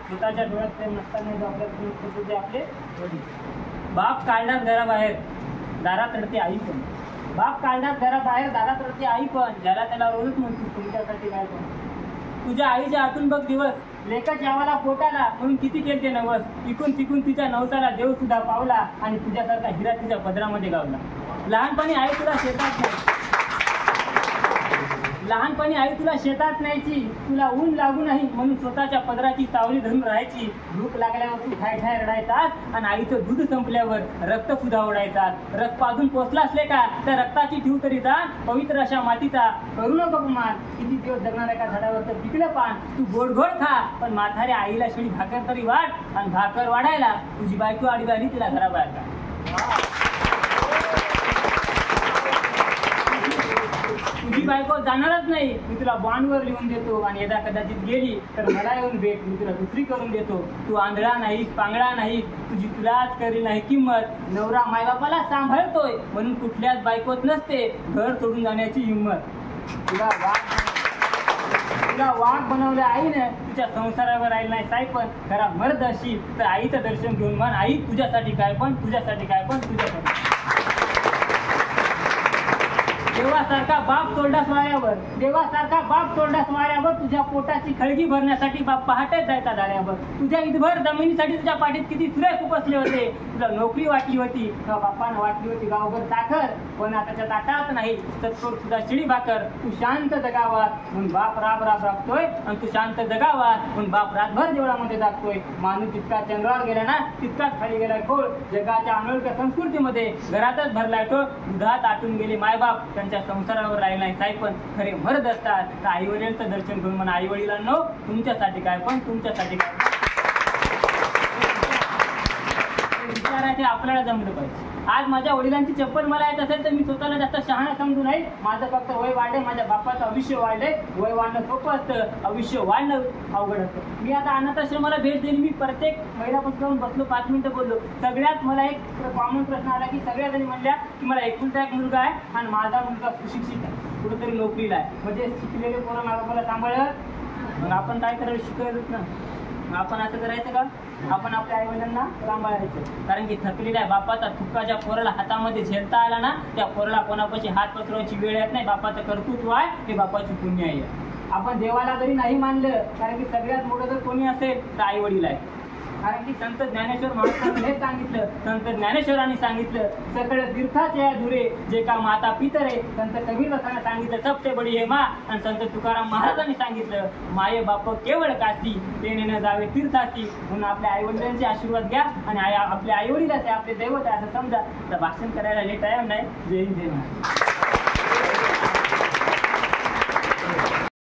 स्वतःच्या डोळ्यात प्रेम नसताना आपल्या प्रेम आपले वडील. बाप काढणार घराबाहेर दारात रडते आई पण. बाप काढणार घराबाहेर दारात रडते आई पण. ज्याला त्याला रोजच म्हणतो तुमच्यासाठी काय पण. तुझ्या आईच्या हातून बघ दिवस लेकाच्या आवाला पोटाला म्हणून किती केलते नवस. इकून तिकून तिच्या नवसाला देव सुद्धा पावला आणि तुझ्यासारखा हिरा तिच्या पदरामध्ये गावला. लहानपणी आई तुला शेतात नाही, लहानपणी आई तुला शेतात न्यायची. तुला ऊन लागू नाही म्हणून स्वतःच्या पदराची सावली धरून राहायची. भूक लागल्यावर तू ठाय ठाय रडायचास आणि आईचं दूध संपल्यावर रक्त सुद्धा ओढायचास. रक्त पाजून पोचला असले का त्या रक्ताची ठेव तरी जा पवित्र अशा मातीचा. करू नको अपमान. किती दिवस जगणार एका झाडावर तर पिकलं पान. तू गोड गोड खा पण म्हाताऱ्या आईला शिळी भाकर तरी वाट. आणि भाकर वाढायला तुझी बायको आडवी आली तिला घराबाहेर का. तुझी बायको जाणारच नाही. मी तुला बॉन्डवर लिहून देतो आणि यदा कदाचित गेली तर मला येऊन भेट. मी तुला दुसरी करून देतो. तू आंधळा नाहीस पांगळा नाहीस. तुझी तुलाच करील नाही किंमत. नवरा मायबापाला सांभाळतोय म्हणून कुठल्याच बायकोत नसते घर सोडून जाण्याची हिंमत. तुला वाघ बनवलं आईने तुझ्या संसारावर राहील नाही सायपण. खरा मर्द अशी तर आईचं दर्शन घेऊन म्हण आई तुझ्यासाठी काय पण तुझ्यासाठी काय पण तुझ्यासाठी. देवासारखा बाप सोडलास वाऱ्यावर. देवासारखा बाप सोडलास वाऱ्यावर. तुझ्या पोटाची खळगी भरण्यासाठी बाप पहाटेच जायचा दाऱ्यावर. तुझ्या इथभर जमिनीसाठी तुझ्या पाठीत किती सुरे खूप असले होते. तुला नोकरी वाटली होती किंवा बापानं वाटली होती गावभर साखर. पण आताच्या ताटात नाही चतकोर तुझा शिळी भाकर. तू शांत जगावा म्हणून बाप राब राब राबतोय आणि तू शांत जगावा म्हणून बाप रातभर देवळामध्ये जागतोय. माणूस तितका चंद्रावर गेला ना तितकाच खाली गेलाय खोळ. जगाच्या अनोळख्या संस्कृतीमध्ये घरातच भरलाय तो. दुधात आटून गेले मायबाप त्यांच्या संसारावर राहिला नाही सायपण. खरे मर्द असतात तर आई वडिलांचं दर्शन करून म्हणा आई वडिलांनो तुमच्यासाठी काय पण तुमच्यासाठी काय विचारायचे आपल्याला जमलं पाहिजे. आज माझ्या वडिलांची चप्पल मला येत असेल तर मी स्वतःला जास्त शहाणा समजू नाही. माझं फक्त वय वाढलंय. माझ्या बापाचं आयुष्य वाढलंय. वय वाढणं सोपं असतं आयुष्य वाढणं अवघड असतं. मी आता अनाथ आश्रमाला भेट दिली. मी प्रत्येक महिलापासून बसलो 5 मिनिटं बोललो. सगळ्यात मला एक कॉमन प्रश्न आला की सगळ्या जणी म्हणल्या की मला एकुलता एक मुलगा आहे आणि माझा मुलगा सुशिक्षित आहे कुठेतरी नोकरीला आहे. म्हणजे शिकलेले पोरं मला सांभाळत मग आपण काय करायला शिकायचंच ना. आपण असं करायचं का. आपण आपल्या आई वडिलांना सांभाळायचं. कारण की थकलेल्या बापाचा थुक्काच्या पोराला हातामध्ये झेलता आला ना त्या पोराला कोणापाशी हात पसरवायची वेळ येत नाही. बापाचं कर्तृत्व आहे हे बापाची पुण्य आहे. आपण देवाला जरी नाही मानलं कारण की सगळ्यात मोठं जर कोणी असेल तर आई वडील आहे. कारण की संत ज्ञानेश्वर महाराजांनी हे सांगितलं. संत ज्ञानेश्वरांनी सांगितलं सगळं तीर्थाचे दुरे जे का माता पितरे. संत कबीरदासांनी सांगितलं सबसे बडी हे मा. आणि संत तुकाराम महाराजांनी सांगितलं माये बाप केवळ काशी ते न जावे तीर्थाची. म्हणून आपल्या आई वडिलांचे आशीर्वाद घ्या आणि आपल्या आई वडिलाचे आपले दैवत आहे असं समजा. तर भाषण करायला लय टाइम नाही. जय हिंद जय महाराज.